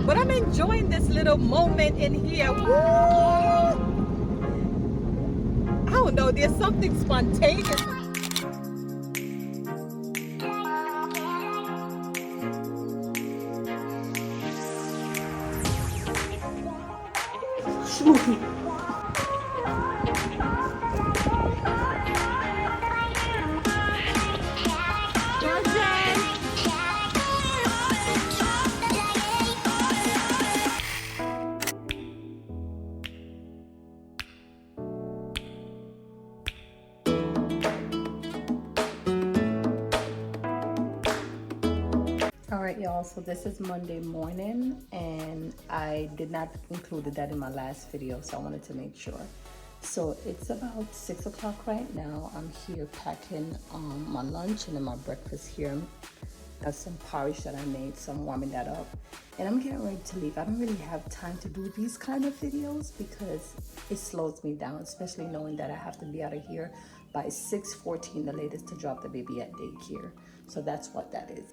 But I'm enjoying this little moment in here. Woo! I don't know, there's something spontaneous. All right, y'all, so this is Monday morning and I did not include that in my last video, so I wanted to make sure. So it's about 6 o'clock right now. I'm here packing my lunch and then my breakfast here. That's some porridge that I made, so I'm warming that up and I'm getting ready to leave. I don't really have time to do these kind of videos because it slows me down, especially knowing that I have to be out of here by 6:14 the latest to drop the baby at daycare. So that's what that is.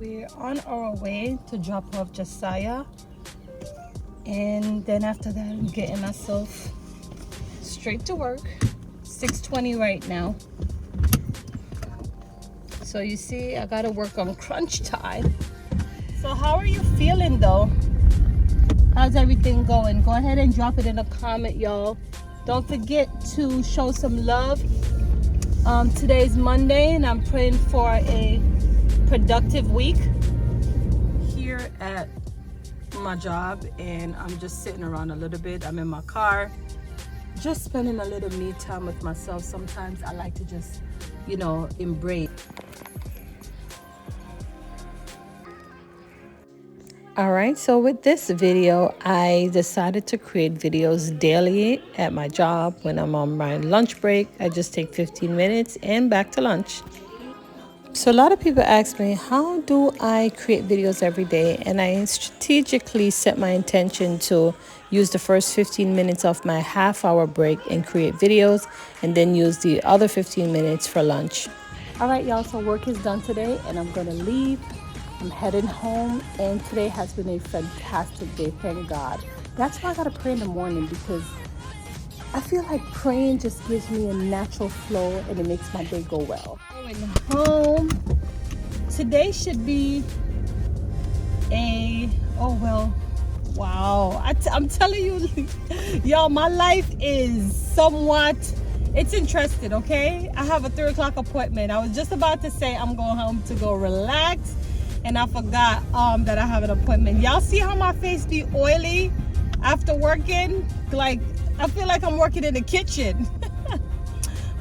We're on our way to drop off Josiah, and then after that I'm getting myself straight to work. 6:20 right now, so you see I gotta work on crunch time. So how are you feeling though? How's everything going? Go ahead and drop it in a comment, y'all. Don't forget to show some love. Today's Monday and I'm praying for a productive week here at my job, and I'm just sitting around a little bit. I'm in my car just spending a little me time with myself. Sometimes I like to just, you know, embrace. Alright, so with this video, I decided to create videos daily at my job. When I'm on my lunch break, I just take 15 minutes and back to lunch. So a lot of people ask me, how do I create videos every day? And I strategically set my intention to use the first 15 minutes of my half-hour break and create videos, and then use the other 15 minutes for lunch. All right, y'all, so work is done today and I'm gonna leave. I'm heading home, and today has been a fantastic day, thank God. That's why I gotta pray in the morning, because I feel like praying just gives me a natural flow and it makes my day go well. Going home. Today should be wow. I'm telling you, y'all, my life is somewhat, it's interesting, okay? I have a 3 o'clock appointment. I was just about to say I'm going home to go relax, and I forgot that I have an appointment. Y'all see how my face be oily after working? Like, I feel like I'm working in the kitchen.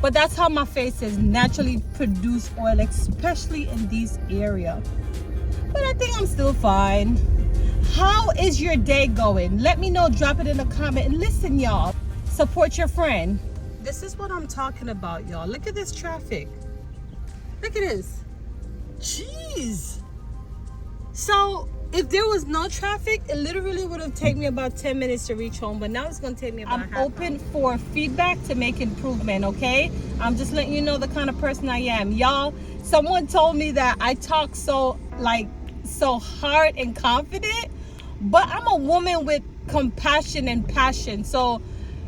But that's how my face is, naturally produce oil, especially in these areas. But I think I'm still fine. How is your day going? Let me know, drop it in a comment. And listen, y'all, support your friend. This is what I'm talking about, y'all. Look at this traffic. Look at this. Jeez. So if there was no traffic, it literally would have taken me about 10 minutes to reach home, but now it's going to take me about half. I'm open for feedback to make improvement, okay? I'm just letting you know the kind of person I am. Y'all, someone told me that I talk so hard and confident, but I'm a woman with compassion and passion. So,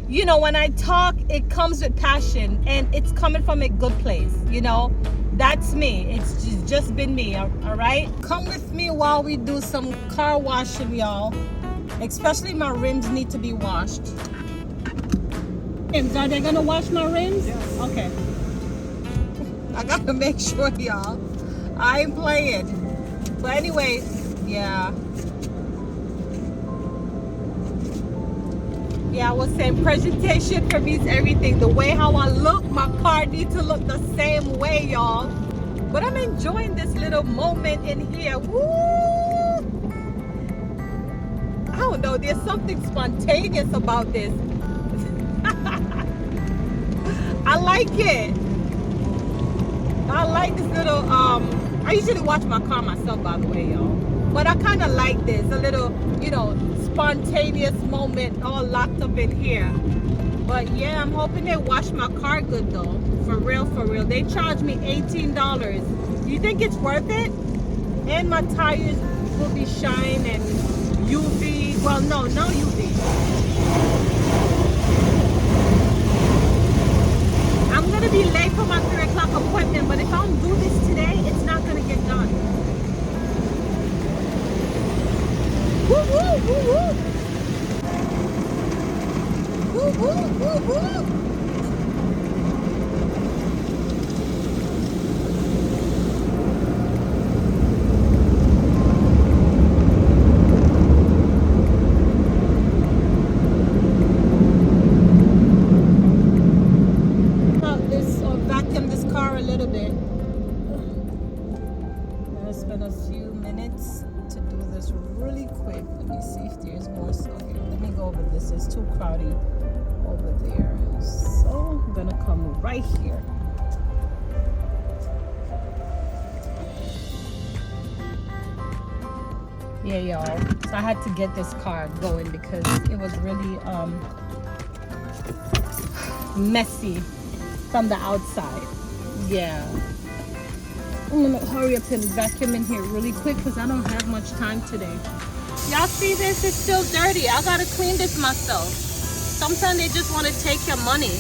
you know, when I talk, it comes with passion, and it's coming from a good place, you know? That's me. It's just been me, all right? Come with me while we do some car washing, y'all. Especially my rims need to be washed. Are they gonna wash my rims? Yes. Okay. I gotta make sure, y'all. I ain't playing. But anyway, yeah. Yeah, I was saying presentation for me is everything. The way how I look, my car needs to look the same way, y'all. But I'm enjoying this little moment in here. Woo! don't know. There's something spontaneous about this. I like it. I like this little, I usually watch my car myself, by the way, y'all. But I kind of like this, a little, you know, spontaneous moment all locked up in here. But yeah, I'm hoping they wash my car good though. For real, for real. They charged me $18. Do you think it's worth it? And my tires will be shine and UV. Well, no UV. I'm gonna be late for my 3 o'clock appointment, but if I don't do this today, it's not gonna get done. Woo woo woo woo. Woo woo woo woo. Vacuum this car a little bit. I'm gonna spend a few minutes to do this really quick. Let me see if there's more. So here, let me go over this. It's too crowded over there. So I'm gonna come right here. Yeah, y'all. So I had to get this car going because it was really messy from the outside. Yeah, I'm gonna hurry up and vacuum in here really quick because I don't have much time today. Y'all see this? It's still dirty. I gotta clean this myself. Sometimes they just want to take your money.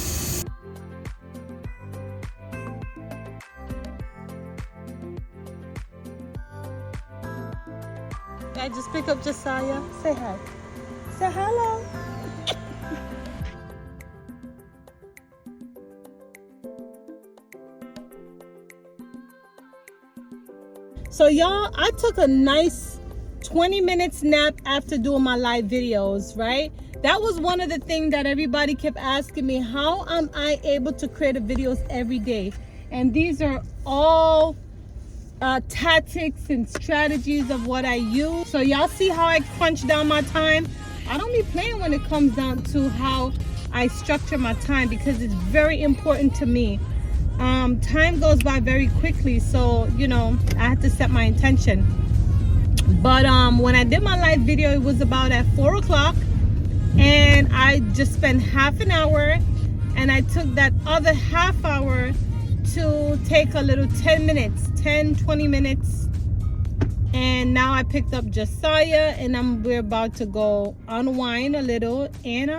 I just pick up Josiah. Say hi. Say hello. So y'all, I took a nice 20 minutes nap after doing my live videos, right? That was one of the things that everybody kept asking me, how am I able to create videos every day? And these are all tactics and strategies of what I use. So y'all see how I crunch down my time? I don't be playing when it comes down to how I structure my time because it's very important to me. Time goes by very quickly, so you know I had to set my intention. But when I did my live video, it was about at 4 o'clock, and I just spent half an hour, and I took that other half hour to take a little 20 minutes, and now I picked up Josiah, and we're about to go unwind a little. And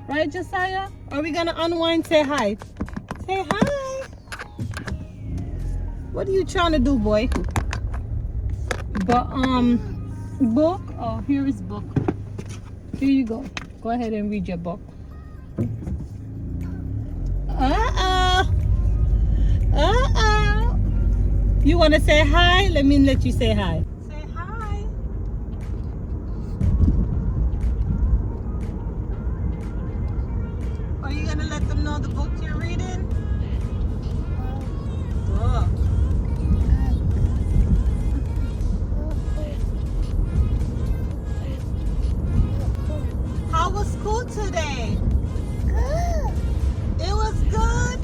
right, Josiah, are we gonna unwind? Say hi. Say hi. What are you trying to do, boy? But book. Oh, here is book. Here you go. Go ahead and read your book. You want to say hi? Let me let you say hi. Say hi. Are you gonna let them know the book you're reading? Book. How was school today? Good. It was good?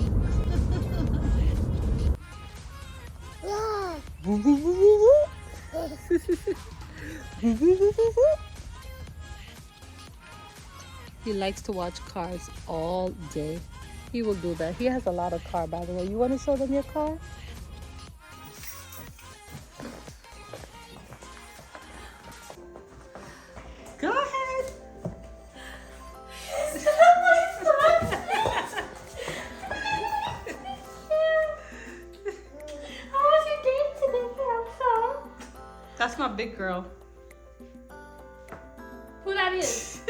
Yeah. He likes to watch cars all day. He will do that. He has a lot of car, by the way. You want to show them your car? Go ahead. How was your day today, Elsa? That's my big girl. Who that is?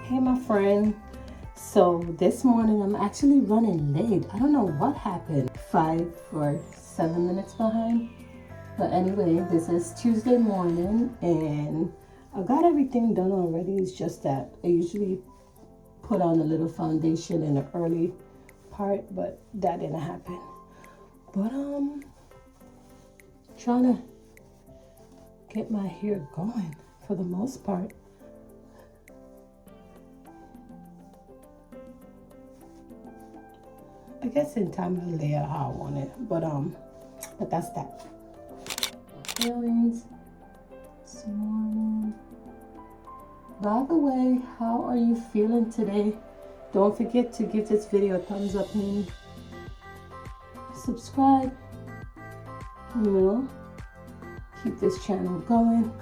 Hey, my friend. So this morning I'm actually running late. I don't know what happened. 5 or 7 minutes behind. But anyway, this is Tuesday morning and I got everything done already. It's just that I usually put on a little foundation in the early part, but that didn't happen. But trying to get my hair going for the most part. I guess in time I'll lay out how I want it, but that's that. Feelings this morning. By the way, how are you feeling today? Don't forget to give this video a thumbs up and subscribe. You know, keep this channel going.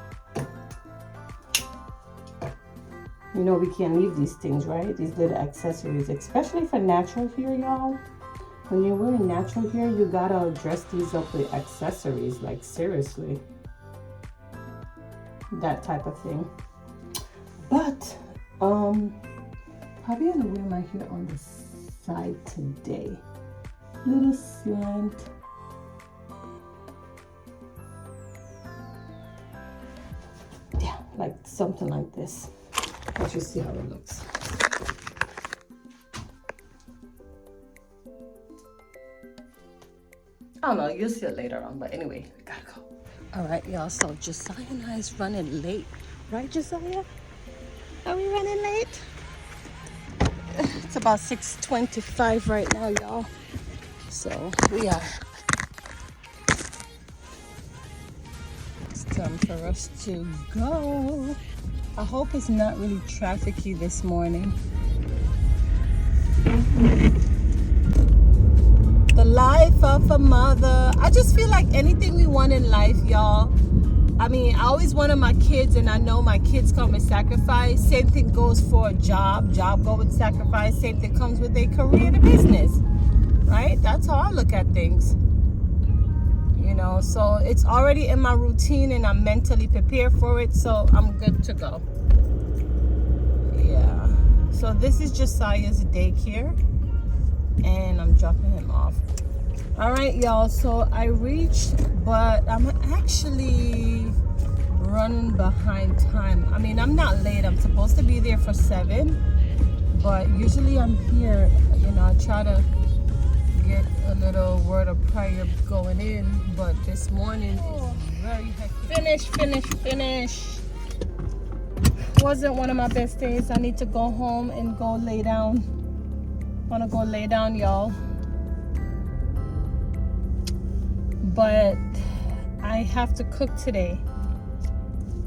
You know we can't leave these things, right? These little accessories, especially for natural hair, y'all. When you're wearing natural hair, you gotta dress these up with accessories, like seriously. That type of thing. But, probably gonna wear my hair on the side today. Little slant. Yeah, like something like this. Let's just see how it looks. I don't know, you'll see it later on, but anyway, I gotta go. All right, y'all, so Josiah and I is running late. Right, Josiah? Are we running late? It's about 6:25 right now, y'all. So we are. It's time for us to go. I hope it's not really trafficy this morning. The life of a mother. I just feel like anything we want in life, y'all. I mean, I always wanted my kids, and I know my kids come with sacrifice. Same thing goes for a job. Job go with sacrifice. Same thing comes with a career and a business. Right? That's how I look at things. You know, so it's already in my routine and I'm mentally prepared for it, so I'm good to go. Yeah. So this is Josiah's daycare and I'm dropping him off. All right, y'all, so I reached, but I'm actually running behind time. I mean, I'm not late. I'm supposed to be there for 7, but usually I'm here, you know, I try to get a little word of prayer going in, but this morning is very hectic. Finish. Wasn't one of my best days. I need to go home and go lay down. Wanna go lay down, y'all. But I have to cook today.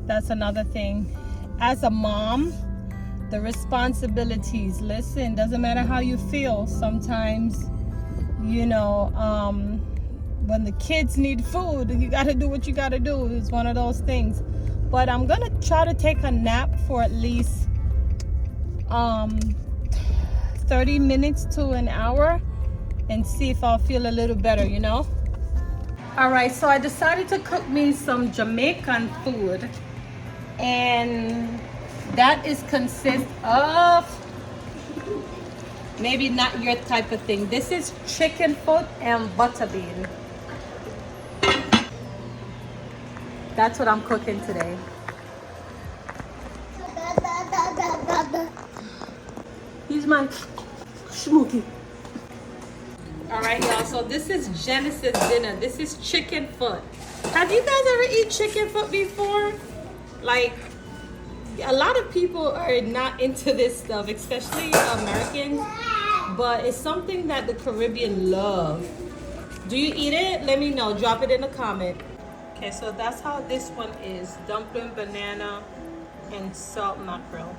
That's another thing. As a mom, the responsibilities, listen, doesn't matter how you feel. Sometimes, you know, when the kids need food, you got to do what you got to do. It's one of those things. But I'm going to try to take a nap for at least 30 minutes to an hour and see if I'll feel a little better, you know? All right, so I decided to cook me some Jamaican food. And that is consist of maybe not your type of thing. This is chicken foot and butter bean. That's what I'm cooking today. He's my smokey. All right, y'all, so this is Genesis dinner. This is chicken foot. Have you guys ever eaten chicken foot before? Like, a lot of people are not into this stuff, especially Americans, but it's something that the Caribbean love. Do you eat it? Let me know. Drop it in a comment. Okay, so that's how this one is. Dumpling, banana, and salt mackerel.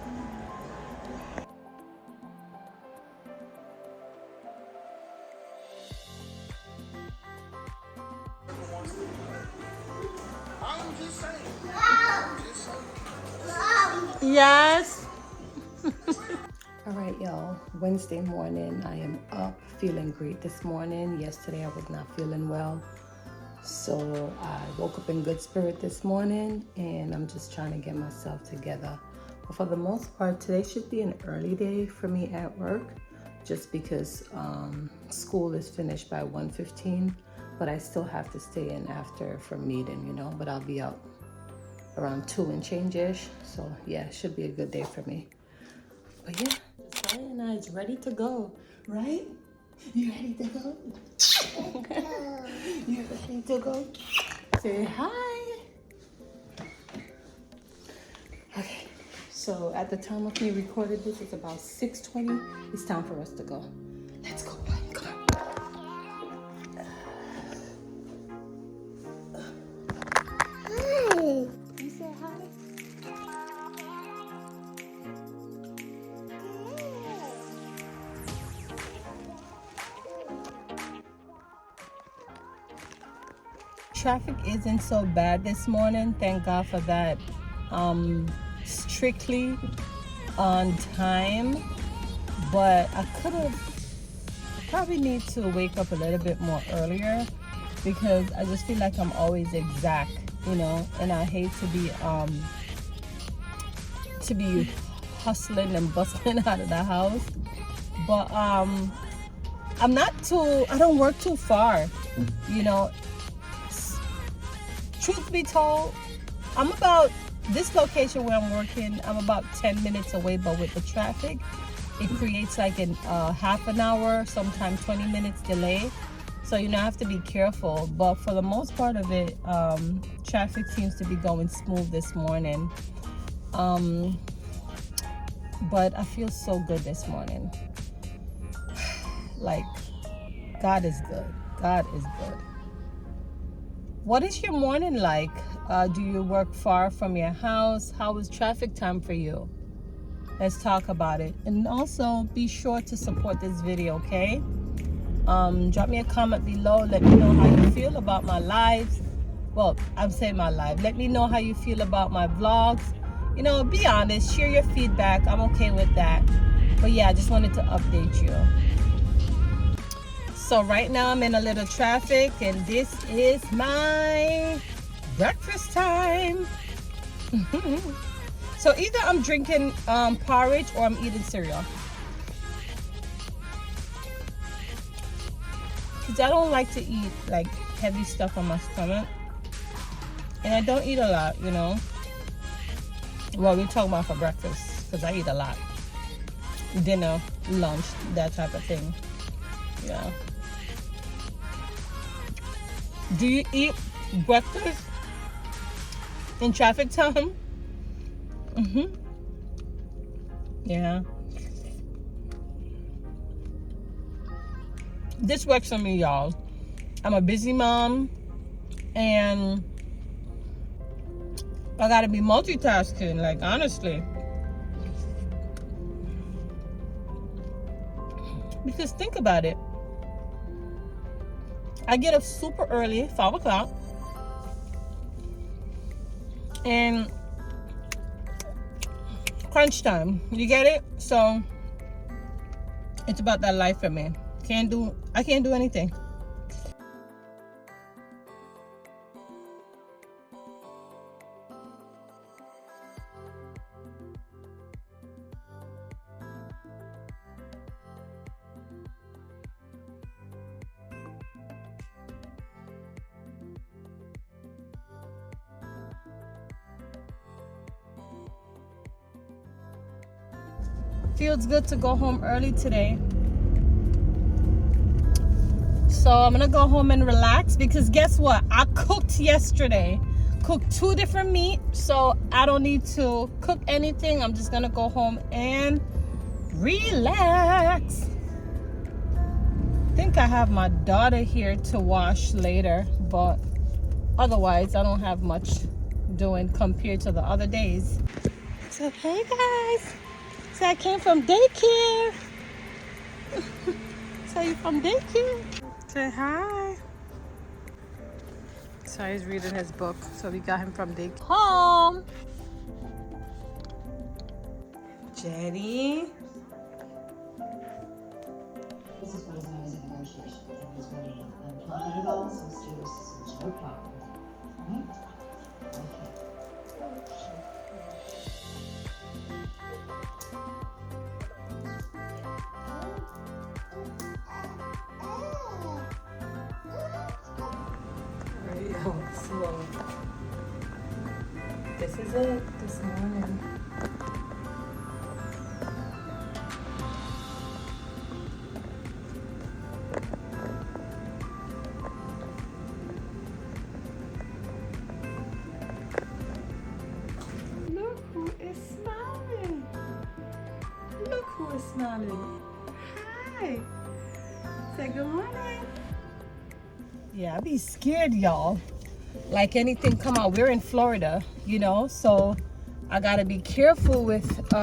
Yes. All right, y'all. Wednesday morning, I am up feeling great this morning. Yesterday, I was not feeling well. So I woke up in good spirit this morning and I'm just trying to get myself together. For the most part, today should be an early day for me at work, just because school is finished by 1:15, but I still have to stay in after for meeting, you know, but I'll be out around 2 and change-ish. So yeah, it should be a good day for me. But yeah, Sascha and I is ready to go, right? You ready to go? You ready to go? Say hi. Okay, so at the time of me recorded this, it's about 6:20. It's time for us to go. Let's go, boy. Come on. Hi. You say hi? Traffic isn't so bad this morning, thank God for that. Strictly on time, but I probably need to wake up a little bit more earlier, because I just feel like I'm always exact, you know, and I hate to be hustling and bustling out of the house. But I don't work too far, you know. Truth be told, this location where I'm working, I'm about 10 minutes away, but with the traffic, it creates like half an hour, sometimes 20 minutes delay. So, you know, I have to be careful. But for the most part of it, traffic seems to be going smooth this morning. But I feel so good this morning. Like, God is good. God is good. What is your morning like? Do you work far from your house? How is traffic time for you? Let's talk about it. And also be sure to support this video, okay? Drop me a comment below. Let me know how you feel about my lives. Well, I'm saying my live. Let me know how you feel about my vlogs. You know, be honest. Share your feedback. I'm okay with that. But yeah, I just wanted to update you. So right now I'm in a little traffic, and this is my breakfast time. So either I'm drinking porridge or I'm eating cereal, because I don't like to eat like heavy stuff on my stomach, and I don't eat a lot, you know. Well, we're talking about for breakfast, because I eat a lot. Dinner, lunch, that type of thing. Yeah. Do you eat breakfast in traffic time? Yeah. This works for me, y'all. I'm a busy mom, and I gotta be multitasking, like, honestly. Because think about it. I get up super early, 5 o'clock, and crunch time. You get it? So it's about that life for me. I can't do anything. Feels good to go home early today. So I'm gonna go home and relax, because guess what? I cooked yesterday. Cooked 2 different meat, so I don't need to cook anything. I'm just gonna go home and relax. I think I have my daughter here to wash later, but otherwise I don't have much doing compared to the other days. So hey guys, so I came from daycare. So you from daycare? Say hi. So he's reading his book. So we got him from daycare. Home. Jenny. This is what is known as a negotiation. It is really unplanned at all, so students, there's no problem. Right? Okay. This is it this morning. Look who is smiling. Look who is smiling. Hi. Say good morning. Yeah, I be scared, y'all. Like anything come out. We're in Florida, you know, so I gotta be careful with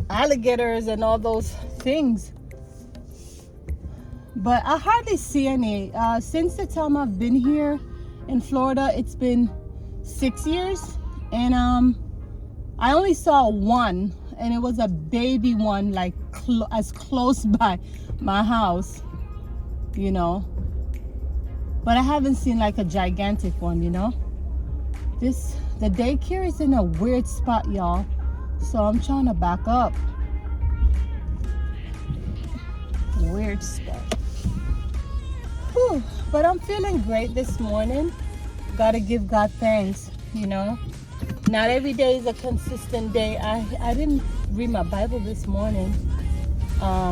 alligators and all those things. But I hardly see any. Since the time I've been here in Florida, it's been 6 years, and I only saw one, and it was a baby one, like as close by my house, you know. But I haven't seen like a gigantic one, you know. The daycare is in a weird spot, y'all, so I'm trying to back up. Weird spot. Whew. But I'm feeling great this morning. Gotta give God thanks, you know. Not every day is a consistent day. I didn't read my Bible this morning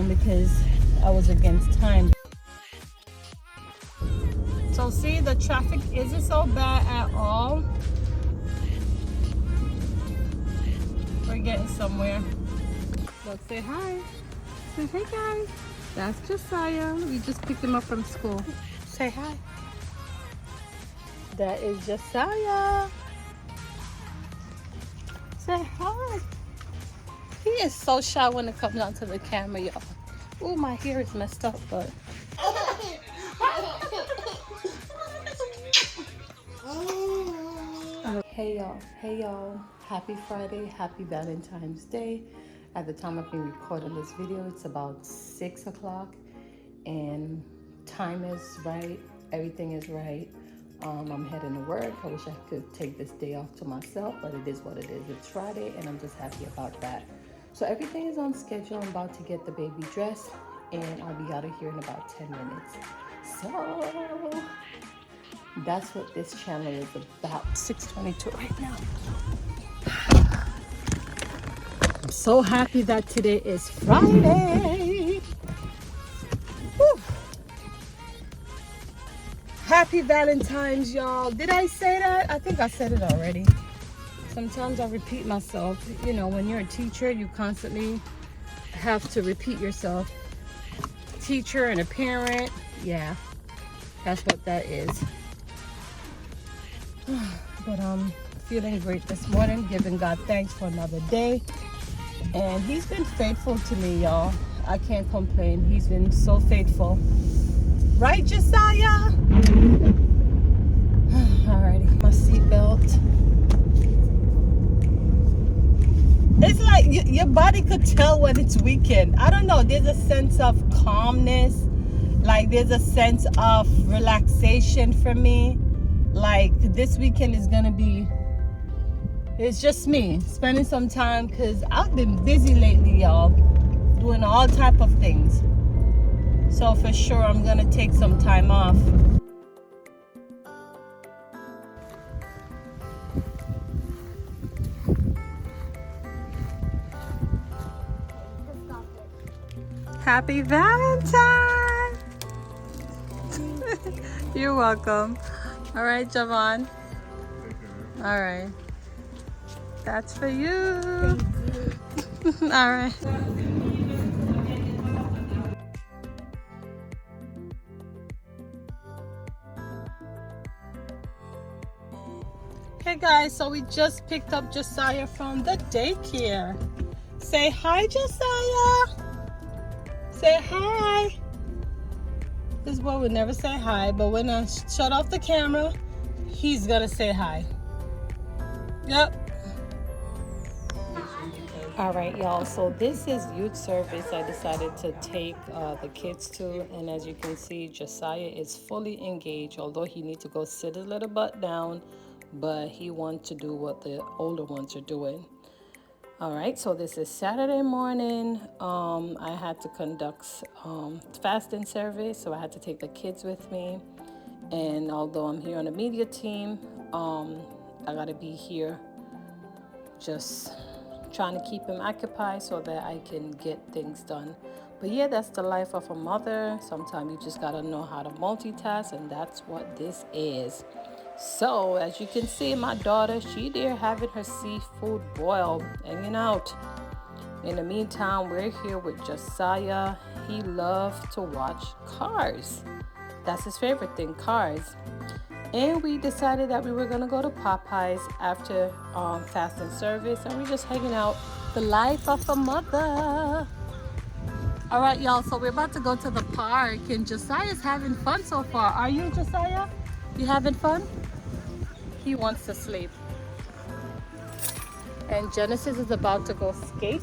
because I was against time. So see, the traffic isn't so bad at all. We're getting somewhere. Look, say hi. Say hey guys. That's Josiah. We just picked him up from school. Say hi. That is Josiah. Say hi. He is so shy when it comes onto the camera, y'all. Oh, my hair is messed up, but. Hey y'all, happy Friday, happy Valentine's Day. At the time of me recording this video, it's about 6 o'clock, and time is right, everything is right. I'm heading to work. I wish I could take this day off to myself, but it is what it is. It's Friday, and I'm just happy about that. So everything is on schedule. I'm about to get the baby dressed, and I'll be out of here in about 10 minutes. So that's what this channel is about. 6:22 right now. I'm so happy that today is Friday. Woo. Happy Valentine's, y'all. Did I say that? I think I said it already. Sometimes I repeat myself. You know, when you're a teacher, you constantly have to repeat yourself. Teacher and a parent, yeah, that's what that is. But I'm feeling great this morning, giving God thanks for another day. And he's been faithful to me, y'all. I can't complain. He's been so faithful. Right, Josiah? Alrighty, my seatbelt. It's like your body could tell when it's weekend. I don't know. There's a sense of calmness. Like there's a sense of relaxation for me. Like this weekend is gonna be, it's just me spending some time, because I've been busy lately, y'all, doing all type of things. So for sure I'm gonna take some time off. Happy Valentine. You're welcome. All right, Javon. All right. That's for you. Thank you. All right. Hey guys, so we just picked up Josiah from the daycare. Say hi, Josiah. Say hi. This boy would never say hi, but when I shut off the camera, he's gonna say hi. Yep. All right, y'all, so this is youth service I decided to take the kids to, and as you can see, Josiah is fully engaged, although he needs to go sit his little butt down, but he wants to do what the older ones are doing. All right, so this is Saturday morning. I had to conduct fasting service, so I had to take the kids with me. And although I'm here on the media team, I gotta be here just trying to keep him occupied so that I can get things done. But yeah, that's the life of a mother. Sometimes you just gotta know how to multitask, and that's what this is. So as you can see, my daughter, she there having her seafood boil, hanging out. In the meantime, we're here with Josiah. He loves to watch cars. That's his favorite thing, cars. And we decided that we were gonna go to Popeyes after fasting service, and we're just hanging out. The life of a mother. All right, y'all, so we're about to go to the park, and Josiah's having fun so far. Are you, Josiah? You having fun? He wants to sleep. And Genesis is about to go skate.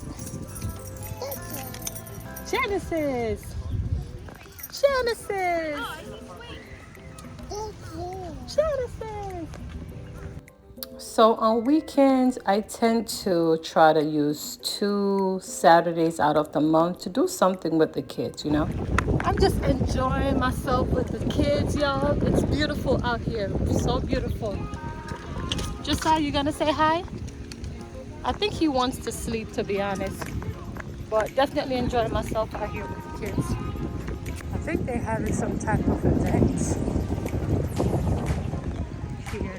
Genesis! Genesis! Genesis! So on weekends, I tend to try to use 2 Saturdays out of the month to do something with the kids, you know? I'm just enjoying myself with the kids, y'all. It's beautiful out here. So beautiful. Josiah, you gonna say hi? I think he wants to sleep, to be honest. But definitely enjoying myself out here with the kids. I think they're having some type of event here.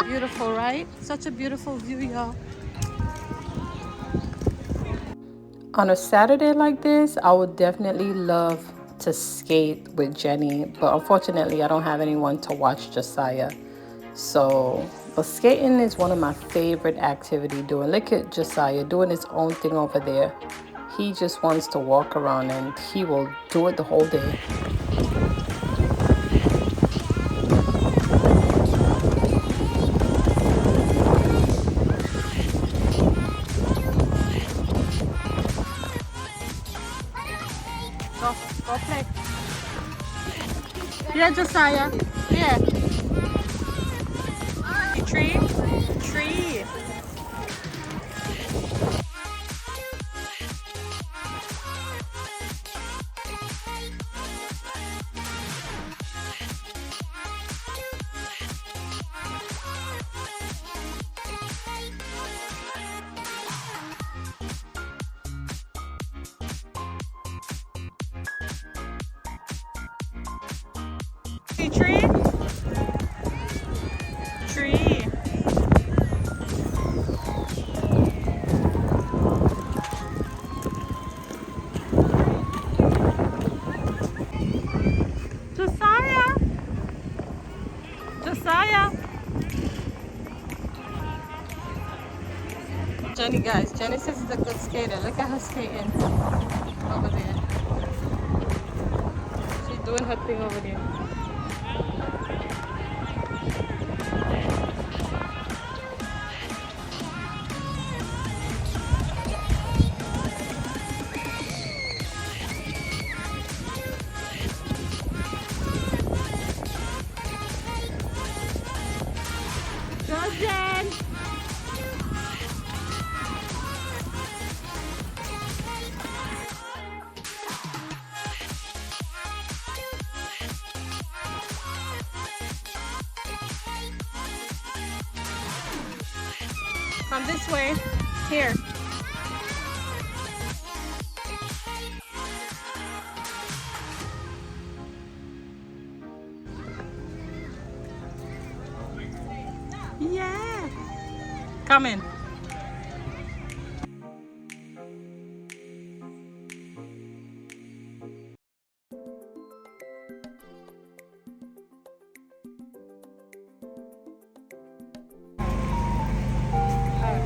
Beautiful, right? Such a beautiful view, y'all. On a Saturday like this, I would definitely love to skate with Jenny, but unfortunately I don't have anyone to watch Josiah. So, but skating is one of my favorite activity doing. Look at Josiah doing his own thing over there. He just wants to walk around and he will do it the whole day. Go play. Yeah, Josiah. Yeah. Tree. Tree. Tree. Tree. Josiah. Josiah. Jenny, guys, Genesis is a good skater. Look at her skating over there. She's doing her thing over there. Go, Jen! Come this way. Here. Yeah. Come in.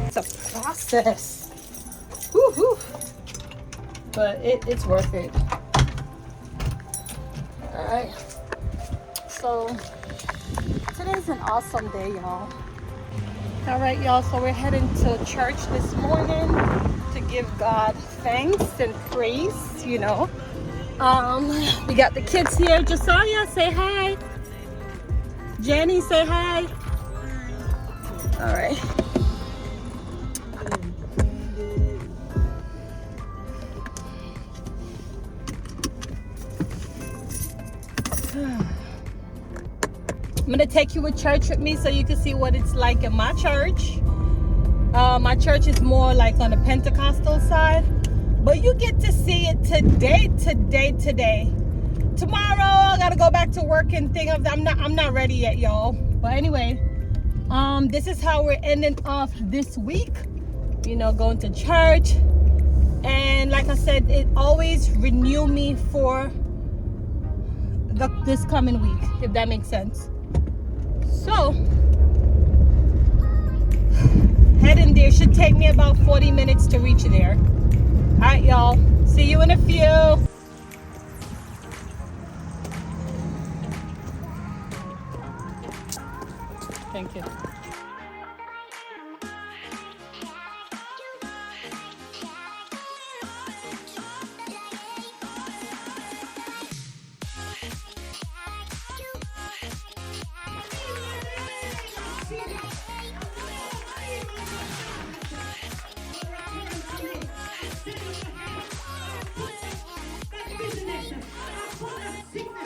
It's a process. Woo-hoo. But it's worth it. All right. So today's an awesome day, y'all. All right, y'all. So we're heading to church this morning to give God thanks and praise, you know. We got the kids here. Josiah, say hi. Jenny, say hi. All right. I'm gonna take you to church with me so you can see what it's like in my church. My church is more like on the Pentecostal side, but you get to see it today. Tomorrow I gotta go back to work and thing of I'm not ready yet, y'all. But anyway, this is how we're ending off this week. You know, going to church, and like I said, it always renew me for this coming week, if that makes sense. So heading there should take me about 40 minutes to reach there. All right, y'all. See you in a few. Thank you. Sickness